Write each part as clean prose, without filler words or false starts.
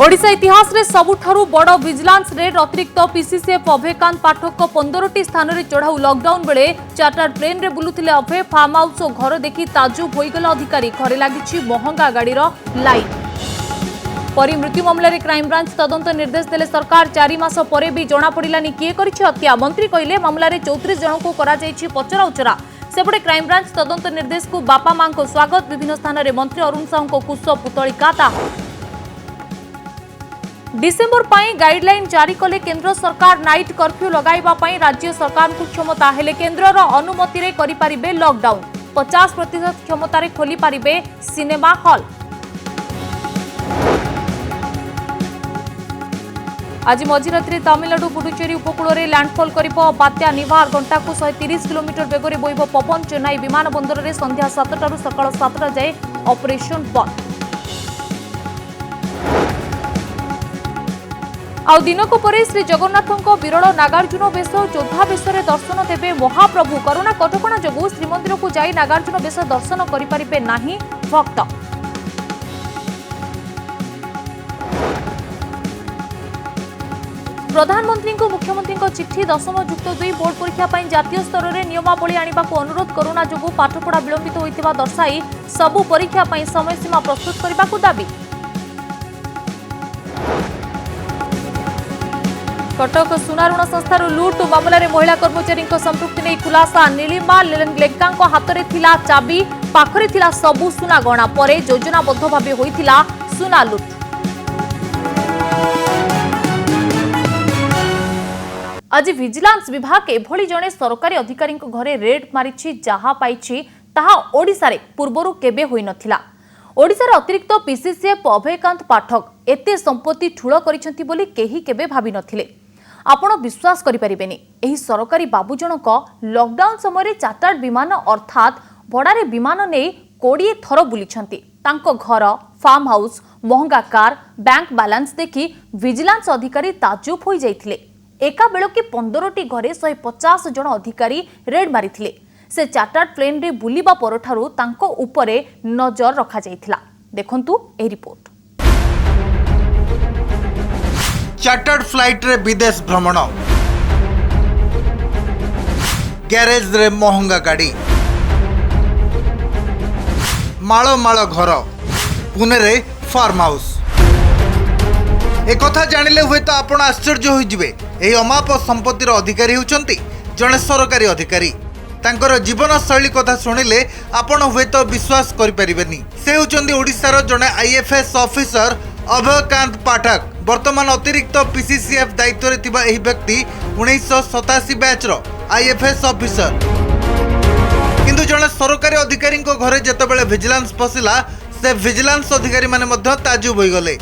ओडिशा इतिहास रे सबुठारु बड़ विजिलेंस रेड अतिरिक्त पीसीसीएफ अभयकांत पाठक 15टी स्थान रे चढ़ाऊ लॉकडाउन बेले चार्टर प्लेन रे बुलुथिले अभय फार्म हाउस और घर देखि ताजुब होइगला अधिकारी घरे लागिछि महंगा गाड़ीर लाइन। परी मृत्यु मामला रे क्राइम ब्रांच तदंत निर्देश देले सरकार 4 मास परे भी जना पड़िलानी किए करिछि हत्या। मंत्री कहिले मामला रे 34 जन को करा जाइछि पचरा उचरा। सेपटे क्राइम ब्रांच तदंत निर्देश को बापा मां को स्वागत। विभिन्न स्थान रे मंत्री अरुण साहू को कुश पुतलिका दाह। डिसेंबर पाई गाइडलाइन जारी कले केंद्र सरकार नाइट कर्फ्यू लगाइबा पाई राज्य सरकार को क्षमता हेले केंद्रर अनुमति रे करि पारिबे लॉकडाउन। 50% क्षमता रे खोली पारिबे सिनेमा हॉल। आज मझिरात्रि तमिलनाडु पुडुचेरी उपकूल में लैंडफॉल करिबो बात्या निवार। घंटा को 130 किलोमीटर बेगरे बोइबो पवन। चेन्नई विमान बंदर में संध्या 7 सकाळ 7 जाए ऑपरेशन बंद। आउ दिनक परे श्री जगन्नाथ विरल नागार्जुन बेश जोद्धा बेश दर्शन देवे महाप्रभु। कोरोना कटकणा जोगु श्रीमंदिर को जाई नागार्जुन बेश दर्शन करिपारिबे नाही भक्त। प्रधानमंत्री को मुख्यमंत्री चिठी 10th युक्त 2 बोर्ड परीक्षा पर जातीय स्तर में नियमावली आने को अनुरोध। कोरोना जोगु पाठपढ़ा विलंबित होता दर्शाई सबु परीक्षा पर समयसीमा प्रस्तुत करने को दाबी। कटक सुनारुण संस्थार लुट मामला रे महिला कर्मचारी संपृक्ति नहीं खुलासा। नीलिमा लेंका हाथ में थिला चाबी, पाखरे थिला सबु सुना गणा परे योजनाबद्ध भावे होइथिला सुना लुट। आज विजिलेंस विभाग एभली जने सरकारी अधिकारी घरे रेड मारिछि जहा पाइछि ताहा ओडिसा रे पूर्वरु केबे होई नथिला। ओडिसा रे अतिरिक्त पीसीसीएफ अभयकांत पाठक एते संपत्ति ठूल करिसेंती बोली केही केबे भाबी नथिले। आपण विश्वास करि परिबेनी एही सरकारी बाबू जनक लॉकडाउन समय चार्टर्ड विमान अर्थात भड़ारे विमान नै 20 थर बुलिछंती। तांको घर, फार्म हाउस, महंगा कार, बैंक बैलेंस देखि विजिलेंस अधिकारी ताजुब होई जाइथिले। एका बेलकी 15टी घरे 150 जन अधिकारी रेड मारिथिले। से चार्टर्ड प्लेन रे बुलिबा परठारु तांको उपरे नजर रखा जाइथिला। देखंतु ए रिपोर्ट। चार्टर्ड फ्लाइट रे विदेश भ्रमण, गैरेज रे महंगा गाड़ी, माଳ माଳ घर, पुणे रे फार्म हाउस। एक कथा जानिले हुए तो आपण आश्चर्य हो जिवे। एही अमाप संपत्तिर अधिकारी होउचंती जने सरकारी अधिकारी। तांकर जीवन शैली कथा शुणिले आपण हुए तो विश्वास करि परिबेनी। से होउचंती ओडिसा रो जने आईएफएस ऑफिसर अभयकांत पाठक। वर्तमान अतिरिक्त पीसीसीएफ दायित्व रे थिबा एही व्यक्ति 1987 बैच रो आईएफएस ऑफिसर। किंतु जने सरकारी अधिकारी को घरे जेतेबेले विजिलेंस पसिला से विजिलेंस अधिकारी माने मध्य ताजुब होई गले।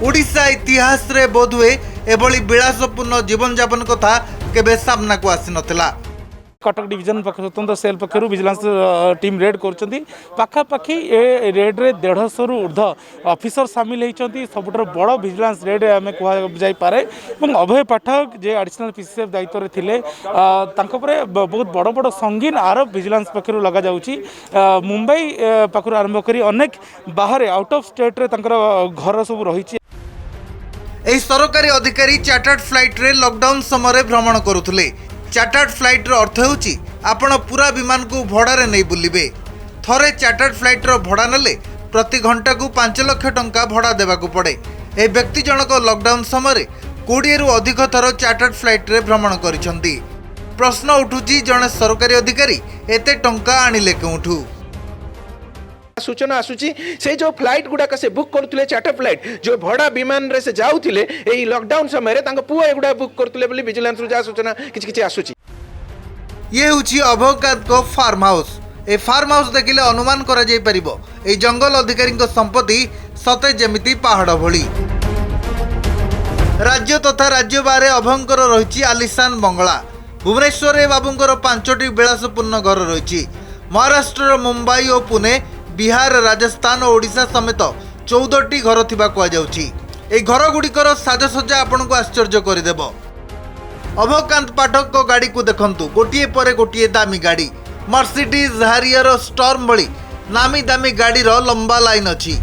ओडिशा इतिहास रे बोधुए एभली विलासपूर्ण जीवन यापन कथा केबे सामना को आसी नथिला। कटक डिविजन स्वतंत्र सेल पक्षर विजिलेंस टीम रेड कर पाखापाखि ए रेड रे 150 रु ऊर्ध ऑफिसर सामिल होती। सबुठार बड़ विजिलेंस रेड आम कहुपे। अभय पाठक जे एडिशनल पीसीसीएफ दायित्व थे बहुत बड़ बड़ संगीन आरोप विजिलेंस पक्षर लग जाऊँगी। मुंबई पाखर आरंभ कर अनेक बाहर आउट ऑफ स्टेट रे घर सब रही। सरकारी अधिकारी चार्टर्ड फ्लाइट रे लॉकडाउन समय भ्रमण करुले। चार्टर्ड फ्लाइट रो अर्थ होउची आपण पूरा विमान को भड़ारे नहीं बुलिबे। थरे चार्टर्ड फ्लाइट रो भड़ा नेले प्रति घंटा को 5 लाख टंका भड़ा देबाकू पड़े। ए व्यक्ति जनक लॉकडाउन समय 20 रु अधिक थर चार्टर्ड फ्लाइट रे भ्रमण करिसंती। प्रश्न उठुची जने सरकारी अधिकारी एते टंका आनिले केउठू। सूचना आसुची से जो फ्लाइट गुड़ाक से बुक करथुले चार्टर फ्लाइट जो भड़ा विमान रे से जाउथिले एई लॉकडाउन समय रे तांको पुआ एगुडा बुक करथुले बोली विजिलेंस रो जा सूचना किछ किछ आसुची। ये होची अभयकांत को फार्म हाउस। ए फार्म हाउस देखिले अनुमान करा जाई परिबो ए जंगल अधिकारी को संपत्ति सते जेमिति पहाड़ भली। राज्य तथा राज्य बारे अभयंकर रहिची आलिशान बंगला। भुवनेश्वर रे बाबूंकर 5टी विलासपूर्ण घर रहिची। महाराष्ट्र मुंबई और पुणे, बिहार, राजस्थान और ओडिशा समेत 14टी घर थिबा कुआ जाउची। ए घर गुड़िकर साजसज्जा आपण को आश्चर्य करदेव। अभयकांत पाठक को गाड़ी को देखंतु, गोटिए परे गोटिए दामी गाड़ी, मर्सिडीज, हारियर, स्टॉर्म भली नामी दामी गाड़ी रो लंबा लाइन अछि।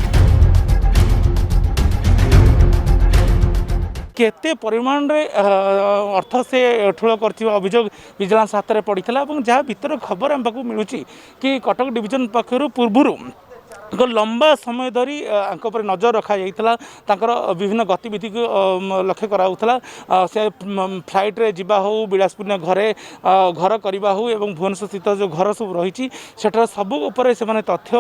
केते परिमाण रे अर्थ से ठूल कर अभियोग विजिलेंस हाथ में पड़ता और जहाँ भीतर खबर आम पाक मिलूँ कि कटक डिविजन पक्षर पूर्व एक लंबा समय धरी पर नजर रखा तांकर विभिन्न गतिविधि को लक्ष्य कराउथला से फ्लाइट रे जिबा हो बिलासपुर घरे घर करवा हो एवं भुवनेश्वर स्थित जो घर सब रही सब उपर से तथ्य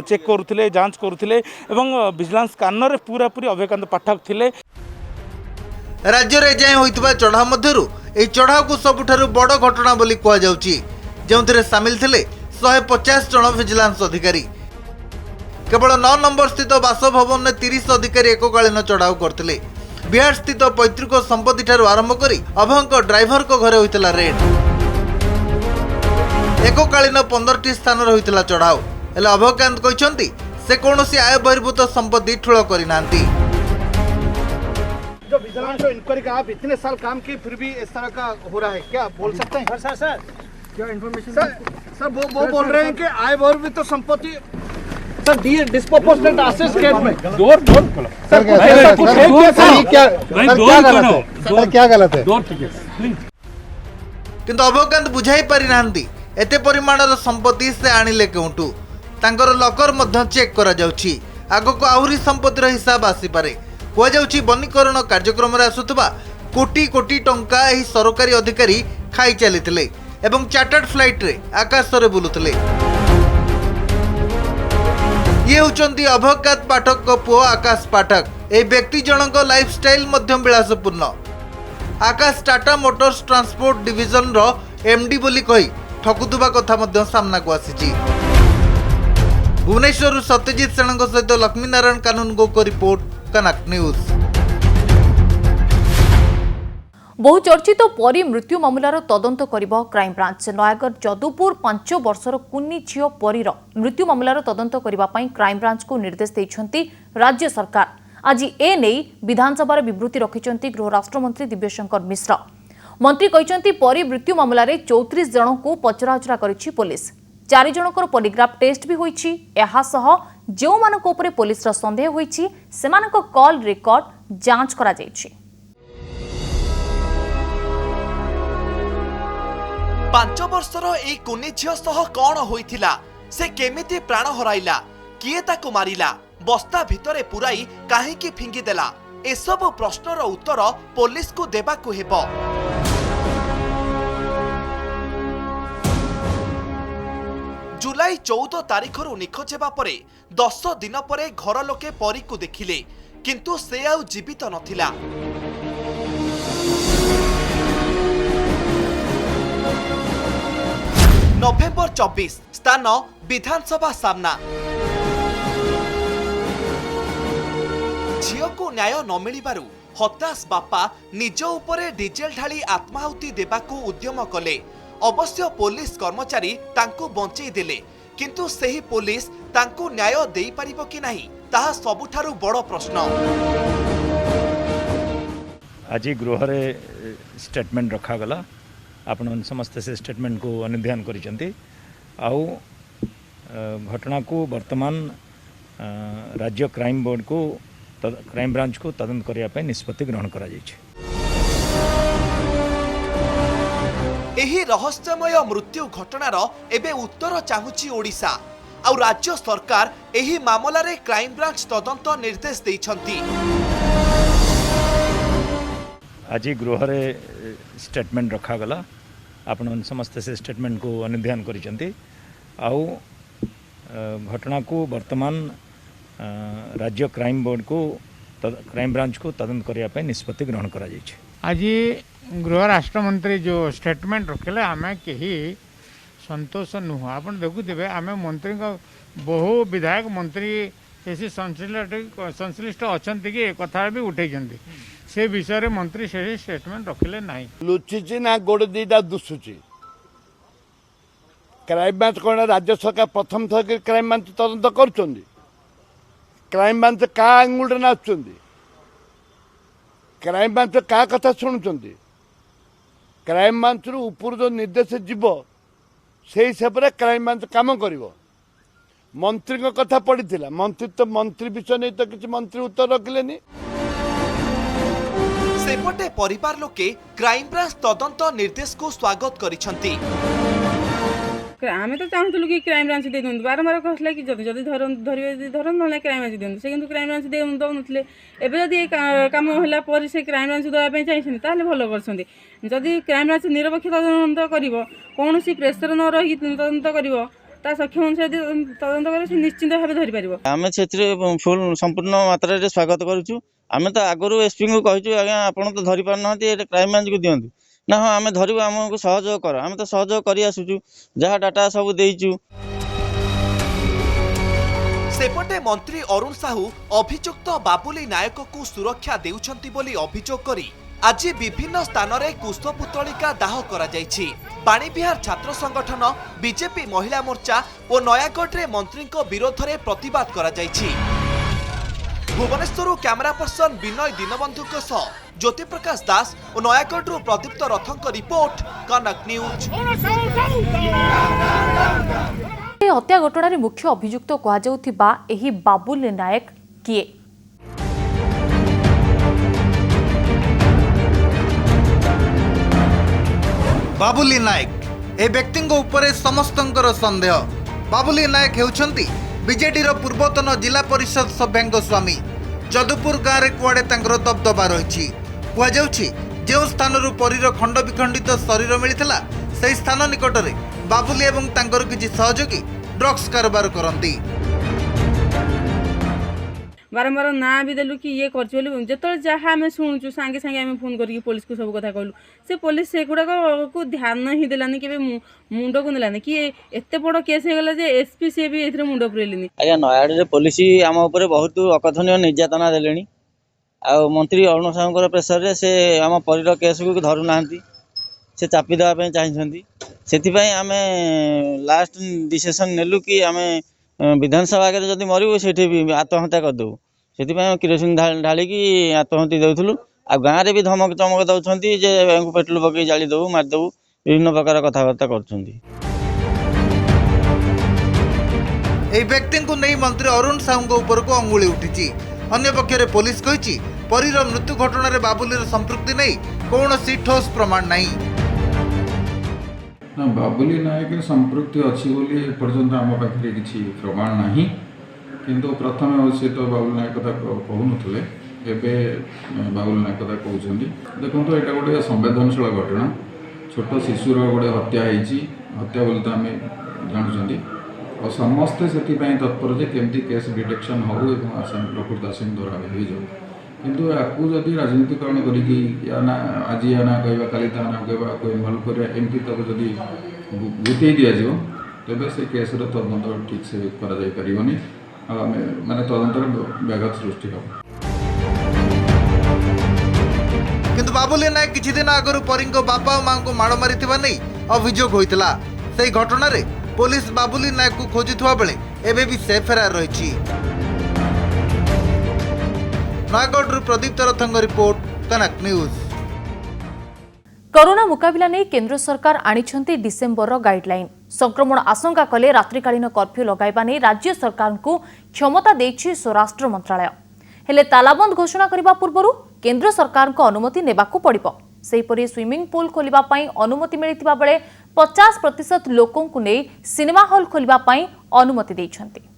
चेक करुले जांच करुले एवं विजिलेंस कानर पूरा पूरी अभयकांत पाठक थिले। राज्य रे जाय होइतबा चढ़ाव मध्यरु एही चढ़ाव को सबुठारु बड़ घटना बोली कुआ जाउची जेउथिरे शामिल थिले 150 जन विजिलेंस अधिकारी। केवल 9 नंबर स्थित बासभवन में 30 अधिकारी एककालीन चढ़ाव करते। बिहार स्थित पैतृक संपत्ति ठारू आरंभ कर अभयंकर ड्राइवर को घरे होइतला रेड। एककालीन 15टी स्थान होइतला चढ़ाव हेले अभयकांत कहते से कौनसी आय बहिर्भूत संपत्ति ठुल करनांती। जो विजिलेंस इंक्वायरी का आप इतने साल काम किए फिर भी इस तरह का हो रहा है, क्या बोल सकते हैं? सर क्या इन्फॉर्मेशन? सर वो बोल रहे हैं कि आय बहिर्भूत तो संपत्ति सर दिए डिस्प्रोपोर्शनेट एसेट्स केस में डोर खोलो सर क्या गलत है किंतु अभयकांत बुझाई पारि नांती एते परिमाणर संपत्ति से आनिले केउटू तांकर लकर मध्य चेक करा जाउची आगको आहुरी संपत्तिर हिसाब आसी पारे कुआ जाउची वनीकरण कार्यक्रम रे आसुतबा कोटी कोटी टंका एही सरकारी अधिकारी खाई चलीथिले एवं चार्टर्ड फ्लाइट रे आकाश रे बुलुथिले। ये होचंती अभयकांत पाठक को पुओ आकाश पाठक। ए व्यक्ति जनक लाइफस्टाइल मध्यम विलासपूर्ण। आकाश टाटा मोटर्स ट्रांसपोर्ट डिविजन रो एमडी बोली कही ठकुतुबा कथा मध्य सामना को आसीची। भुवनेश्वर सत्यजित सेनଙ୍କ सहित लक्ष्मी नारायण कानून गो को रिपोर्ट कनक न्यूज। बहुचर्चित परी मृत्यु मामलार तदंत करिब क्राइम ब्रांच। नयागढ़ जदुपुर 5 वर्षर कुन्नी झियो परीर मृत्यु मामलार तदंत करिबा पई क्राइम ब्रांच को निर्देश दैछंती राज्य सरकार। आज ए नै विधानसभा विवृत्ति रखिछंती गृह राष्ट्रमंत्री दिव्यशंकर मिश्र। मंत्री कहिछंती परी मृत्यु मामलार 34 जन को पचराउचरा करिछि पुलिस। 4 जनकर पॉलीग्राफ टेस्ट भी होईछि। एहा सह जो मानक उपरे पुलिस रा संदेह होईछि सेमानक कॉल रिकॉर्ड जांच करा जाईछि। 5 वर्षर ए कुनी झियो सह कौन होइथिला से केमिति प्राण हराइला किए ताको मारिला बस्ता भितरे पुराई काहेकि फिंगी देला एसबु प्रश्नर उत्तर पुलिस को देबाकू हेबो। जुलाई 14 तारिखरु निखोज हेबा परे 10 दिन परे घर लोके परी को देखिले किंतु से आउ जीवित नथिला। नवेम्बर 24 स्थान विधानसभा सामना। झियो को न्याय न मिलिबारु हताश बापा निज उपरे डीजेल ढाली आत्माहुति देबाकू उद्यम कले। अवश्य पुलिस कर्मचारी तांकू बंचई देले किंतु सेही पुलिस तांकू न्याय देई परिबो कि नाही ताहा सबुठारु बड़ प्रश्न। आज गृह रे स्टेटमेंट रखा गला आपण समस्त से स्टेटमेंट को अनुध्यान करिसेंती आउ घटना को वर्तमान राज्य क्राइम बोर्ड को क्राइम ब्रांच को तदंत करिया पे निष्पत्ति ग्रहण करा जायछि। एही रहस्यमय मृत्यु घटनार एबे उत्तर चाहुछि ओडिशा आउ राज्य सरकार एही मामला रे क्राइम ब्रांच तदंत निर्देश दैछंती। आज गृह रे स्टेटमेंट रखा गला आपण समस्त से स्टेटमेंट को अनुध्यान करिसेंती आउ घटना को वर्तमान राज्य क्राइम बोर्ड को क्राइम ब्रांच को तदंत करिया पे निष्पत्ति ग्रहण करा जायछि। आज गृह राष्ट्रमंत्री जो स्टेटमेंट रखिले आमे केही संतोष नुह आपण देखुथिबे आमे मंत्री का बहु विधायक मंत्री ऐसी संश्लिष्ट अछंती कि कथा भी उठैछंती से विषय रे मंत्री से स्टेटमेंट रखिले नाही। लुचिची ना गोड़ दीटा दुसुची क्राइम ब्रांच कौन राज्य सरकार प्रथम थर क्राइम ब्रांच तदंत करुछंदी क्राइम ब्रांच का आंगुल नाचुंदी क्राइम ब्रांच का कथा शुणुंदी क्राइम ब्रांच रु ऊपर जो निर्देश जीव से हिसाब से क्राइम ब्रांच काम करिवो। मंत्री को कथा पड़ी मंत्री तो मंत्री विषय नहीं तो किसी मंत्री उत्तर रखिले। सेपटे परिवार लोके क्राइमब्रांच तदंत निर्देश को स्वागत करिसंती। आम तो चाहूँ कि क्राइमब्रांच दे दिखाँ बारंबार कहला कि जदि धरवे धरन ना क्राइमब्रांच दिखाँ से क्राइमब्रांच दौन एवं जदि कम है से क्राइमब्रांच देवाई चाहिए भल कर क्राइमब्रांच निरपेक्ष तदंत कर कौन प्रेसर न रही तदंत कर सक्षम अनुसार तदंत कर निश्चिंत भाव धरी पार। आम से फुल संपूर्ण मात्रा स्वागत करुँ। आम तो आगु एसपी को कहूँ आज्ञा आप तो धरी पार ना क्राइमब्रांच को दिंतु ना हाँ आम धरू आमको सहयोग कर आम तो सहयोग कर आसुचु जहाँ डाटा सब देचु। सेपटे मंत्री अरुण साहू अभियुक्त बाबुली नायक को सुरक्षा देउछंती बोली अभियोग करी आज विभिन्न स्थान रे कुशपुतलिका दाह करा जायछि। बाणीविहार छात्र संगठन बीजेपी महिला मोर्चा और नयागढ़ रे मंत्री विरोध में प्रतिवाद करा जायछि। भुवनेश्वर कैमरा पर्सन विनय दीनबंधु ज्योति प्रकाश दास और नयागढ़ प्रदीप्त रथंक रिपोर्ट कनक न्यूज। हत्या घटना मुख्य अभियुक्त कहुथिबा एही बाबुली नायक किए? बाबुली नायक ए व्यक्ति उपरे समस्तंकर संदेह। बाबुली नायक हेउछंती बीजेडी पूर्वतन जिला परिषद सभ्यांग स्वामी। जदुपुर गाँव में कुआड़े दबदबा रही कहुछि जो स्थान परीर खंड विखंडित शरीर मिलता से स्थान निकट में बाबुली एवं तांकर किछि सहयोगी ड्रग्स कारोबार करती। बारंबार ना भी देलु कि ये कर जो जहाँ आम शुणुचु सांगे सांगे आम फोन करके पुलिस को सब कथा कहलु से पुलिस से गुड़ाक को ध्यान ही देलानी के मुंड को नेलानी कि एत बड़ केस हो गला जे एसपी सी भी ए मुंड पुरेलिनी। आज्ञा नयागढ़ पुलिस आम उपर बहुत अकथनीय निर्यातना देले आ मंत्री अरुण साहू प्रेसर रे से आम परीर केस को धरू ना से चापी देवाई चाहिए से आम लास्ट डिसीजन नेलु कि आम विधानसभा आगे जब मरबू से आत्महत्या करदेबू से किरोसिन ढालिकी आत्महत्या देउथुलु आ गाँव में भी धमक चमक दौरान जे पेट्रोल पकई जादेबू मारिदेबू विभिन्न प्रकार कथबार्ता कर। व्यक्ति को नहीं मंत्री अरुण साहू उपर को अंगुली उठी। अन्य पक्षरे पुलिस कही परीर मृत्यु घटना बाबुली संपृक्ति नहीं कौन ठोस प्रमाण नहीं। बाबुली नायक संपृक्ति अच्छी बोली पर्यंत आम पाखे किसी प्रमाण नहीं किंतु प्रथम से तो बाबुली नायक कथा कहूनुले एवं बाबुली नायक कथा कहते देखो यहाँ गोटे संवेदनशील घटना छोट शिशुर गोटे हत्या हत्या बोली तो आम जानुं और समस्ते से तत्पर जे केमती केस डिटेक्शन हो प्रकृत आसामी द्वारा हो जाऊ किंतु आपको जदि राजनीतिकरण करी ना आज या ना कहवा काली ता ना कहवा कोई इनवल्व कर एमती तक जदि गुटे दि तेज से केस तदंत ठीक से करनी माने तदंतर व्याघात सृष्टि हो। किंतु बाबुली नायक किछि दिन आगरु परींग बापा और मां को माड़ मारिथिबा नै अभियोग होइतला। सेही घटना रे पुलिस बाबुली नायक को खोजुथुवा बेले एबे भी से फेरार रहिछि। नयागढ़ प्रदीप्त रथंग रिपोर्ट कनक न्यूज। कोरोना मुकाबिला नहीं केंद्र सरकार आनिछंती डिसेंबर गाइडलाइन। संक्रमण आशंका कले रात्रिकालीन कर्फ्यू लगाइबा नहीं राज्य सरकार को क्षमता देछि स्वराष्ट्र मंत्रालय। हेले तालाबंद घोषणा करबा पूर्वरु केंद्र सरकार को अनुमति नेबाकू पड़िबो। सेहीपरि स्विमिंग पूल खोलिबा पई अनुमति मिलिथिबा बेले 50% लोकों को नै सिनेमा हॉल खोलिबा पई अनुमति दैछंती।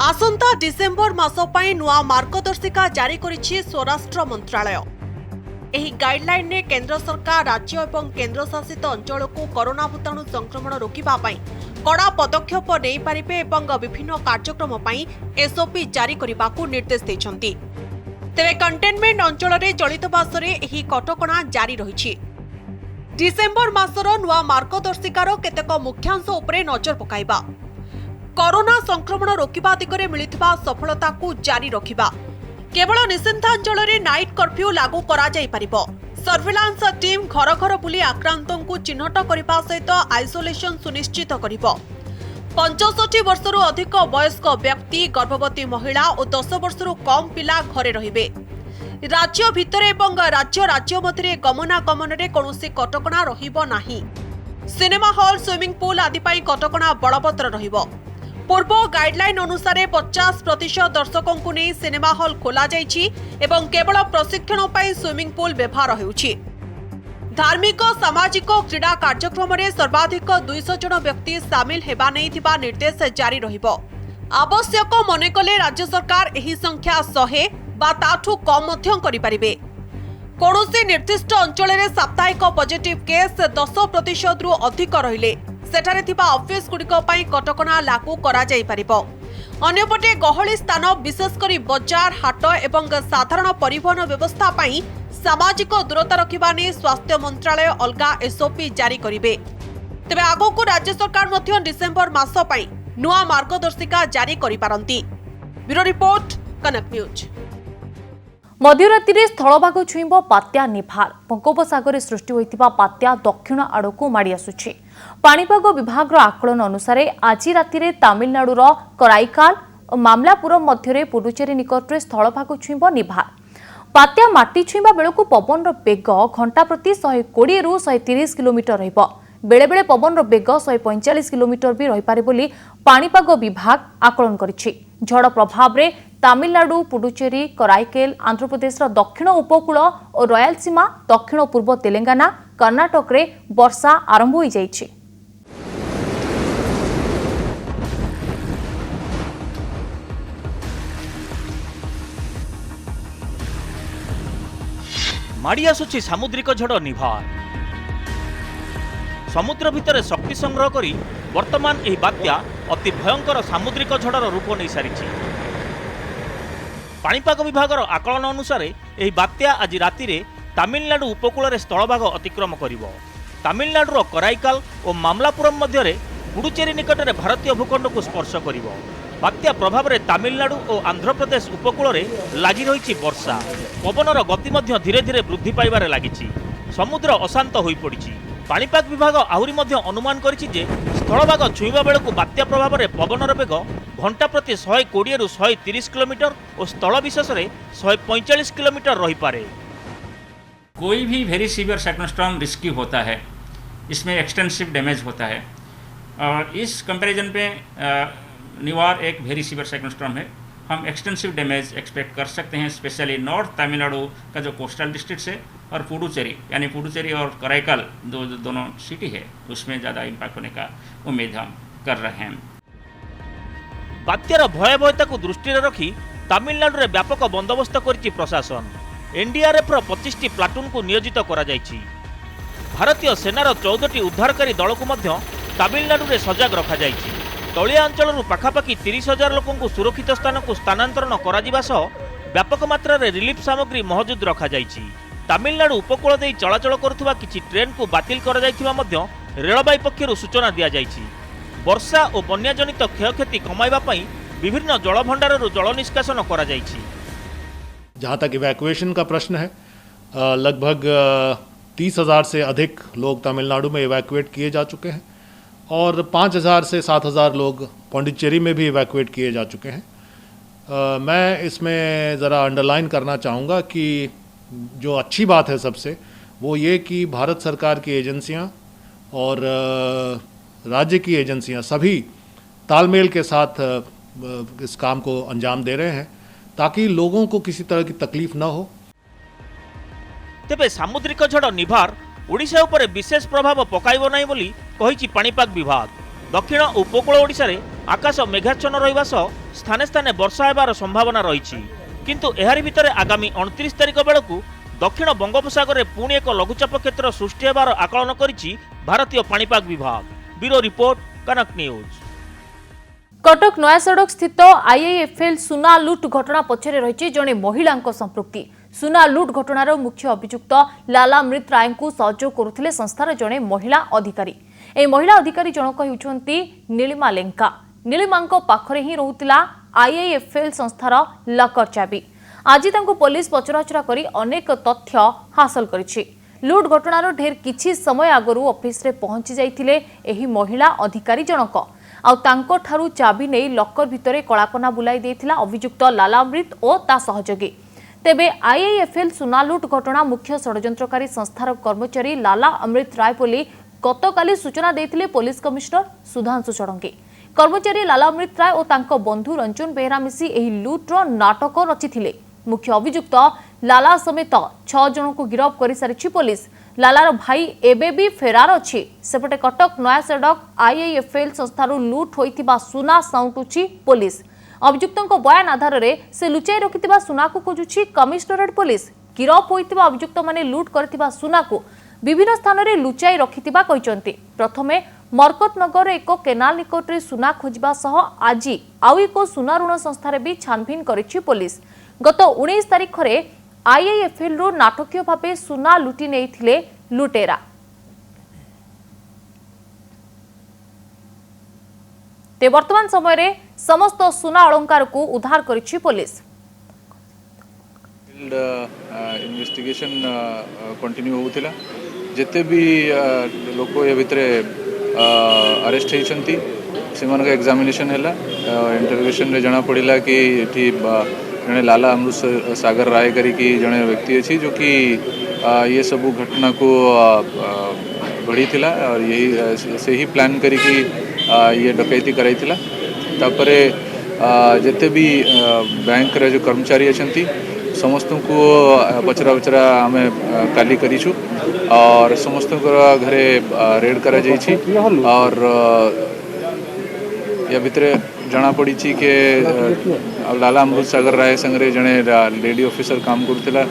आसंता डिसेंबर मास पई नुआ मार्गदर्शिका जारी करिछि स्वराष्ट्र मंत्रालय। एही गाइडलाइन ने केंद्र सरकार राज्य एवं केंद्र शासित अंचल को कोरोना भूताणु संक्रमण रोकिबा पई कड़ा पदक्षेप नै पारिबे एवं विभिन्न कार्यक्रम पई एसओपी जारी करिबाकू निर्देश दैछंती। तेरे कंटेनमेंट अंचल रे चलित मासरे एही कटकणा जारी रहिछि। डिसेंबर मासर नुआ मार्गदर्शिकार केतेक मुख्यांश उपरे नजर पकाइबा, कोरोना संक्रमण रोकिबा दिगरे मिलिथिबा सफलता को जारी रखिबा, केवल निषिद्धांचल रे नाइट कर्फ्यू लागू करा जाई परिबो, सर्विलांस टीम घर घर बुली आक्रांतों को चिन्हट करने सहित आइसोलेशन सुनिश्चित करिबो, 65 वर्षरू अधिक वयस्क व्यक्ति, गर्भवती महिला और 10 वर्षरू कम पिला घरे रहिबे। राज्य भितर एवं राज्य राज्य मध्य गमनागमन रे कौनसी कटकणा रहिबो नाही। सिनेमा हॉल, स्विमिंग पूल आदि पई कटकणा बलवत्तर रहिबो। पूर्व गाइडलाइन अनुसार 50% दर्शकों को नहीं सिनेमा हॉल खोला जाइछि एवं केवल प्रशिक्षण पाई स्विमिंग पूल व्यवहार होउछि। धार्मिक सामाजिक क्रीड़ा कार्यक्रम में सर्वाधिक 200 जन व्यक्ति सामिल हेबा नहीं थिबा निर्देश जारी रहिबो। आवश्यक मने कले राज्य सरकार एही संख्या 100 बा ताठू कम मध्य करि परिबे। कौनसी निर्दिष्ट अंचल में साप्ताहिक पॉजिटिव केस 10% रु अधिक रहिले सेठारे थिबा ऑफिस गुड़िक पई कटकणा लागू करा जाई परिबो। अन्यपटे गहली स्थान विशेषकर बजार हाट एवं साधारण परिवहन व्यवस्था पई सामाजिक दूरता रखिबा ने स्वास्थ्य मंत्रालय अलगा एसओपी जारी करिवे। तेबे आगोकू राज्य सरकार मध्य डिसेंबर मास पई नुआ मार्गदर्शिका जारी करि पारंती। ब्यूरो रिपोर्ट कनक न्यूज। मध्यरात्रि स्थलभाग छुईब बात्या निभार बंगोपसागर सृष्टि होइतिबा बात्या दक्षिण आड़कू माड़ी आसुछि। पाणीपाग विभाग आकलन अनुसार आज राति तमिलनाडुर कराईकाल और मामलापुरम मध्य पुडुचेरी निकट में स्थलभाग छुईब निभार। बात्या माटी छुईबा बेलू पवन बेग घंटा प्रति 120 रु 130 किलोमीटर रहिबो। बेले बेले पवन बेग 145 किलोमीटर भी रहीपारे बोली पाणीपाग विभाग आकलन करिछि। झड़ प्रभाव में तमिलनाडु पुडुचेरी कराईकेल आंध्र प्रदेश दक्षिण उपकूल और रयालसीमा दक्षिण पूर्व तेलंगाना कर्नाटक रे वर्षा आरंभ हो जाइछि। माड़ी आसुछि सामुद्रिक झड़ निभार। समुद्र भितर शक्ति संग्रह करी वर्तमान एही बात्या अति भयंकर सामुद्रिक झड़र रूप नहीं सारिछि। पाणीपाग विभाग आकलन अनुसार एही बात्या आज राति रे तमिलनाडु उपकूल रे स्थलभाग अतिक्रम करिवो। तमिलनाडुर कराईकाल और मामलापुरम मध्य पुडुचेरी निकट में भारतीय भूखंड को स्पर्श करिवो। बात्या प्रभाव में तमिलनाडु और आंध्र प्रदेश उपकूल रे लागि रहिछि वर्षा। पवनर गति मध्य धीरे धीरे वृद्धि पाइबारे लागिछि। समुद्र अशांत होई पड़िछि। पाणीपाग विभाग आहुरी मध्य अनुमान करिछि जे स्थलभाग छुईबा बेलकु बात्या प्रभाव में पवनर बेग घंटा प्रति 120 रु 130 किलोमीटर और स्थल विशेष में 145 किलोमीटर रही पारे। कोई भी वेरी सीवियर साइक्लोस्टॉर्म रिस्की होता है, इसमें एक्सटेंसिव डैमेज होता है और इस कंपैरिजन पे निवार एक वेरी सीवियर साइक्लोस्टॉर्म है। हम एक्सटेंसिव डैमेज एक्सपेक्ट कर सकते हैं, स्पेशली नॉर्थ तमिलनाडु का जो कोस्टल डिस्ट्रिक्ट है और पुडुचेरी यानी पुडुचेरी और कराईकाल दोनों सिटी है उसमें ज़्यादा इम्पैक्ट होने का उम्मीद हम कर रहे हैं। बात्यार भयावहता को दृष्टि रखी तमिलनाडु रे व्यापक बंदोबस्त करिछि प्रशासन। एनडीआरएफ 25टी प्लाटून को नियोजित करा जायछि। भारतीय सेनार 14टी उद्धारकारी दल को मध्य तमिलनाडु रे सजग रखा जायछि। तलिया अंचल पाखापाखि 30,000 लोकों को सुरक्षित स्थान को स्थानांतरण करा सह व्यापक मात्रा रे रिलीफ सामग्री महजूद रखा जायछि। तमिलनाडु उपकूल देई चलाचल करुवा किछि ट्रेन को बातिल करा जायथिबा मध्य रेलबाई पक्षरु सूचना दिया जायछि। वर्षा और बन्या जनित क्षयक्षति कमाइबा पई विभिन्न जलभंडाररु जल निष्कासन करा जायछि। जहाँ तक इवैक्यूएशन का प्रश्न है, लगभग 30,000 से अधिक लोग तमिलनाडु में इवैक्यूएट किए जा चुके हैं और 5,000 से 7,000 लोग पौंडीचेरी में भी इवैक्यूएट किए जा चुके हैं। मैं इसमें ज़रा अंडरलाइन करना चाहूँगा कि जो अच्छी बात है सबसे वो ये कि भारत सरकार की एजेंसियाँ और राज्य की एजेंसियाँ सभी तालमेल के साथ इस काम को अंजाम दे रहे हैं ताकि लोगों को किसी तरह की तकलीफ न हो। तेबे सामुद्रिक झड़ निभार ओडिशा उपरे विशेष प्रभाव पकाइबो नाही बोली कहिछि पाणीपाग विभाग। दक्षिण उपकूल ओडिशा रे आकाश मेघाच्छन्न रहिबा सह स्थाने स्थाने वर्षा हेबार संभावना रहिछि। किंतु एहारि भितरे आगामी 29 तारिख बेलकु दक्षिण बंगोपसागर में पुणी एक लघुचाप क्षेत्र सृष्टि हेबार आकलन करिछि भारतीय पाणीपाग विभाग। ब्यूरो रिपोर्ट कनक न्यूज। कटक नया सड़क स्थित आईआईएफएल सुना लुट घटना पछरे रही जड़े महिला संपृक्ति। सुना लुट घटनार मुख्य अभियुक्त लाला अमृत राय को सहयोग करुथिले संस्थार जड़े महिला अधिकारी। ए महिला अधिकारी जनक हेउछंती नीलिमा लेंका। नीलिमा पाखरे ही रहुतिला आईआईएफएल संस्थार लकर चाबी। आज तांको पुलिस पचराउचरा करी अनेक तथ्य हासिल करिछि। लुट घटनार ढेर किछि समय आगरू ऑफिस रे पहुंची जाइथिले एही महिला अधिकारी जनक आउ तांको ठारू चाबी नै लकर भितरे कलापना बुलाई देथिला अभियुक्त लाला अमृत ओ ता सहयोगी। तेबे आईआईएफएल सुना लुट घटना मुख्य षड्यंत्रकारी संस्थार कर्मचारी लाला अमृत राय बोली गतकाली सूचना देथिले पुलिस कमिश्नर सुधांशु षडंगी। कर्मचारी लालामृत राय और तांको बंधु रंजन बेहरा मिसी एही लुट्र नाटक रचिथिले। मुख्य अभियुक्त लाला समेत 6 जन को गिरफ्त कर सारी पुलिस। लालार भाई एबे भी फेरार अछि। सेपटे कटक नया सड़क आईआईएफएल संस्थारू लुट होइतिबा सुना साउंटुछि पुलिस। अभियुक्तों बयान आधार में से लुचाई रखिथिबा सुना को खोजुछि कमिश्नरेट पुलिस। गिरफ्त होइतिबा अभियुक्त माने लुट करथिबा सुना को विभिन्न स्थान में लुचाई रखिथिबा कहिसंती। प्रथमे मरकतनगर एक केनाल निकट में सुना खोजिबा सह आज आउ एक सुना ऋण संस्थार भी छानभिन करिछि पुलिस। गत 19 तारिख में आईआईएफएल रो नाटकीय भावे सुना लुटि नेइथिले लुटेरा। ते वर्तमान समय रे समस्त सुना अलंकार को उद्धार करिछि पुलिस। इन्वेस्टिगेशन कंटिन्यू होउथिला जेते भी लोक ए भितरे अरेस्ट होइछंती सेमानक एग्जामिनेशन हैला। इंटरोगेशन रे जना पड़िला कि एठी जने लाला अमृत सागर राय करी की जने व्यक्ति अछि जो कि ये सब घटना को बढ़ी थिला और यही से ही प्लान करी कि ये डकैती कराई थिला। तापरे जेते भी बैंक रे जो कर्मचारी अछंती समस्त को पचरा पचरा आम काली करीछु और समस्त घरे रेड करा जाइछि और या भितरे जना पड़ी कि लाला अमृत सागर राय संगे जड़े लेडी ऑफिसर काम करथिला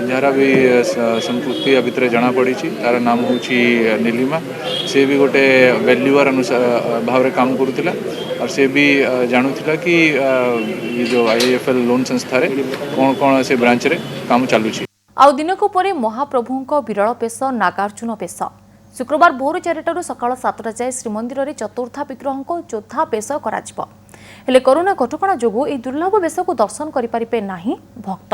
जहाँ भी संपृक्ति या भितर जना पड़ी तार नाम हूँ नीलिमा। से भी गोटे वैल्यूअर अनुसार भाव काम करुला और से भी जानूला कि ये जो आईआईएफएल लोन संस्था रे कौन कौन से ब्रांच रे काम चलुछि। आउ दिनक परे महाप्रभुंक विरल बेश नागार्जुन बेश। शुक्रवार भोर 4टारू सकाळ 7टा जाए श्रीमंदिर में चतुर्था विग्रह को चौथा बेश हेले कोरोना कटकणा जोगु ए दुर्लभ बेश को दर्शन करिपारिबे नाही भक्त।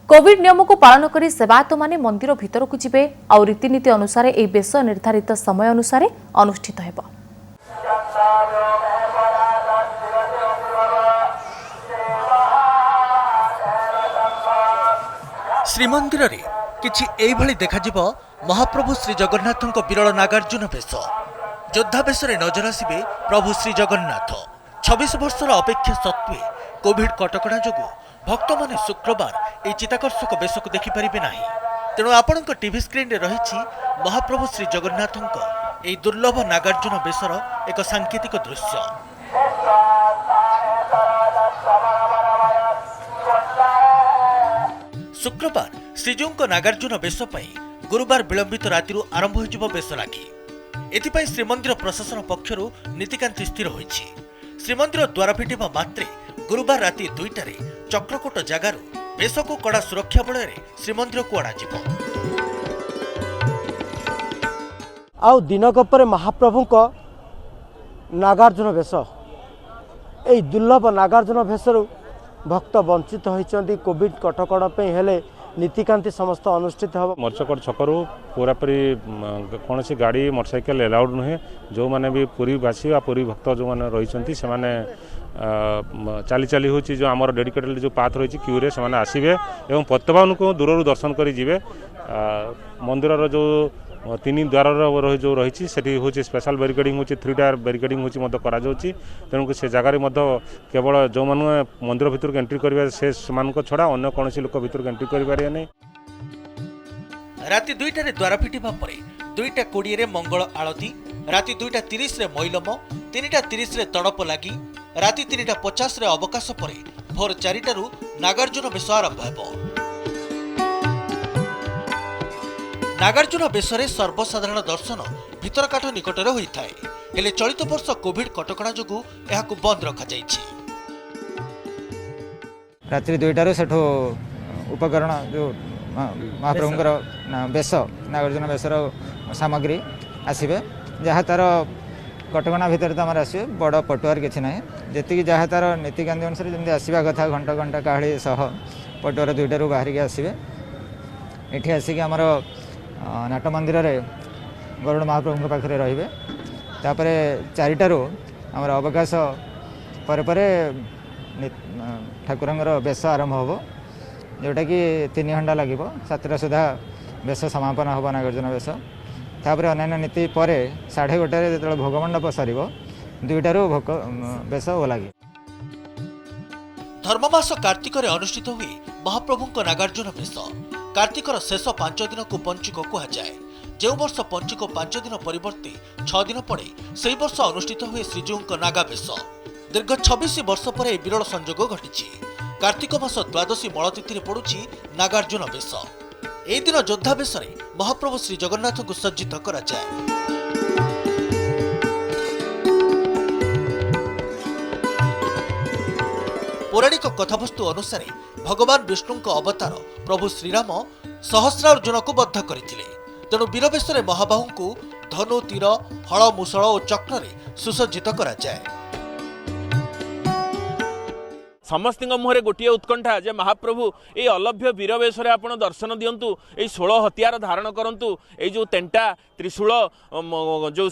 कोविड नियम को पालन करी सेवायत माने मंदिर भीतर को जिबे आउ रीतिनीति अनुसार ए बेश निर्धारित समय अनुसार अनुष्ठित हेबो। श्रीमंदिर रे किछि एइभଳି देखाजिब महाप्रभु श्री जगन्नाथଙ୍କ विरल नागार्जुन बेश। योद्धा बेश रे नजर आसिबे प्रभु श्री जगन्नाथ। 26 वर्षर अपेक्षा सत्वे कोविड कटकणा जोगु भक्त माने शुक्रवार ए चिताकर्षक बेश को देखि परिबे नाही। तेणु आपणक टीवी स्क्रीन रे रहिछि महाप्रभु श्री जगन्नाथଙ୍କ ए दुर्लभ नागार्जुन बेशर एक सांकेतिक दृश्य। शुक्रवार श्रीजीउଙ୍କ नागार्जुन बेश पई गुरुवार विलंबित राति आरंभ हो बेश लागी। एथिपाई श्रीमंदिर प्रशासन पक्षरु नीतिकांति स्थिर होईछि। श्रीमंदिर द्वार फिटिबा मात्रे गुरुवार राति 2टारे चक्रकोट जगार बेश को कड़ा सुरक्षा बल श्रीमंदिर को अणाजिब। आउ दिनक परे महाप्रभु को नागार्जुन बेश ए दुर्लभ नागार्जुन बेशरु भक्त वंचित होइचंती कोविड कटकणा पे हेले नीतिकांति समस्त अनुष्ठित हम। मर्चकट छकरू पूरापूरी कौन सी गाड़ी मोटरसाइकेल एलाउड नुहे। जो मैंने भी पुरीवासी आ पुरी भक्त जो मैंने रही से चली चली हो जो आम डेडिकेटेड जो पाथ रही क्यूरे से आसवे और प्रत्येक को दूर दर्शन कर जीवे। मंदिर जो 3 द्वार रही जो रही हूँ स्पेशल बैरिकेडिंग हूँ 3 टायर बैरिकेडिंग हूँ तेणुक से जगार केवल जो मैंने मंदिर भितर एंट्री करेंगे से छड़ा अन्य कौन लोक भितर एंट्री करें नहीं। राति 2टारे द्वार फिटिबा परे 2:20 रे मंगल आळती, राति 2:30 रे मैलम, 3:30 रे तड़प लागी, राति 3:50 रे अवकाश परे भोर 4टारू नागार्जुन बेश आरंभ हेबो। नागार्जुन बेशरे सर्वसाधारण दर्शन भितरकाठ निकटरे होइथाय। हेले चलित वर्ष कोविड कटकणा जोगु एहाकु बंद रखा जाइछि। रात्रि 2टारू सेठो उपकरण जो महाप्रभुंकर बेश नागार्जुन बेशर सामग्री आसबे जहाँ तार कटकणा भितर तो आम आसवे बड़ पटुआर किसी ना जी जहाँ तार नीतिकांति अनुसार जमी आसवा कथा घंटा घंटा काहली सह पटुआर 2टारू बाहरिक आसवे। ये आसिक आमर नाट मंदिर रे गरुड़ महाप्रभु पाखे रे तापर 4टारू आमर अवकाश पर ठाकुर बेश आरंभ हम जोटा कि 3 घंटा लगे 7टा सुधा बेश समापन हम नागार्जुन बेश तापर अन्य नीति पर 11:30 जो भोगमंडप सर 2टारू भोग बेश लगे। धर्ममास कार्तिक अनुष्ठित हुए महाप्रभु नागार्जुन बेश। कार्तिकर शेष 5 दिन को पंचुक कहुए। जो वर्ष पंचुक 5 दिन परिवर्ते 6 दिन पड़े से वर्ष अनुष्ठित हुए श्रीजीऊ नागा बेश। दीर्घ 26 वर्ष पर विरल संजोग घटी। कार्तिक मास द्वादशी मलतिथि पड़ुछि नागार्जुन बेश। ए दिन योद्धा बेश महाप्रभु श्री जगन्नाथ को सज्जित करा जाए। पौराणिक कथावस्तु अनुसार भगवान विष्णु अवतार प्रभु श्रीराम सहस्रार्जुन को बद्ध करथिले। तेणु वीरवेश महाबाहु को धनु तीर हल मुसळ और चक्र सुसज्जित करा जाए। समस्त मुहरे गोटे उत्कंठा जे महाप्रभु ये अलभ्य वीरवेश आप दर्शन दिंतु। ये 16 हथियार धारण करंतु। ये जो तेंटा त्रिशूल जो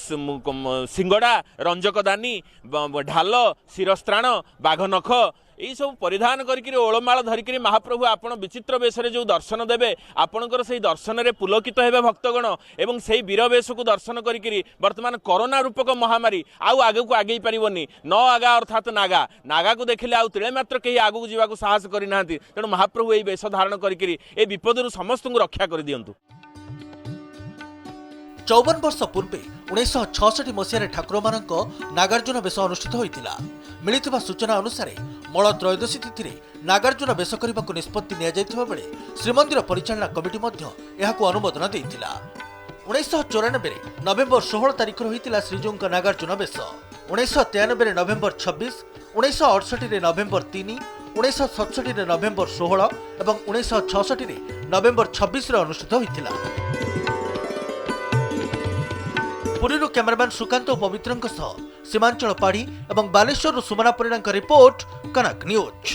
सिंगड़ा रंजकदानी ढाल शिरस्त्राण बाघ नख यही सब परिधान करके ओलमाल धरिक महाप्रभु आपण विचित्र वेश जो दर्शन देवे आपणकर से दर्शन में पुलकित हेबे भक्तगण एवं से वीरवेश को दर्शन करके वर्तमान कोरोना रूपक महामारी आउ आगे को आगे पारिबनी न आगा अर्थात नागा नागा को देखिले आउ तिले मात्र कहीं आगू जावाक साहस करना। तेणु महाप्रभु यही वेश धारण करके ए विपद समस्त को रक्षा कर दियंतु। 54 वर्ष पूर्वे 1966 मसीह ठाकुर मानक नागार्जुन बेश अनुष्ठित होइतिला। मिलिथिबा सूचना अनुसार मल त्रयोदशी तिथि नागार्जुन बेश करने को निष्पत्ति निया बेले श्रीमंदिर परिचालना कमिटी यहां अनुमोदन देइतिला। 1994 नवेम्बर 16 तारिख होइतिला श्रीजीऊ नागार्जुन बेश। 1993 नवेम्बर 26, 1968 नवेम्बर 3, 1967 नवेम्बर 16 और 1966 नवेम्बर 26 अनुष्ठित होइतिला। पुरीरू कैमरामैन सुकांत पवित्रंक सह सीमांचल पाढ़ी और बालेश्वर सुमना परिड़ा रिपोर्ट कनक न्यूज।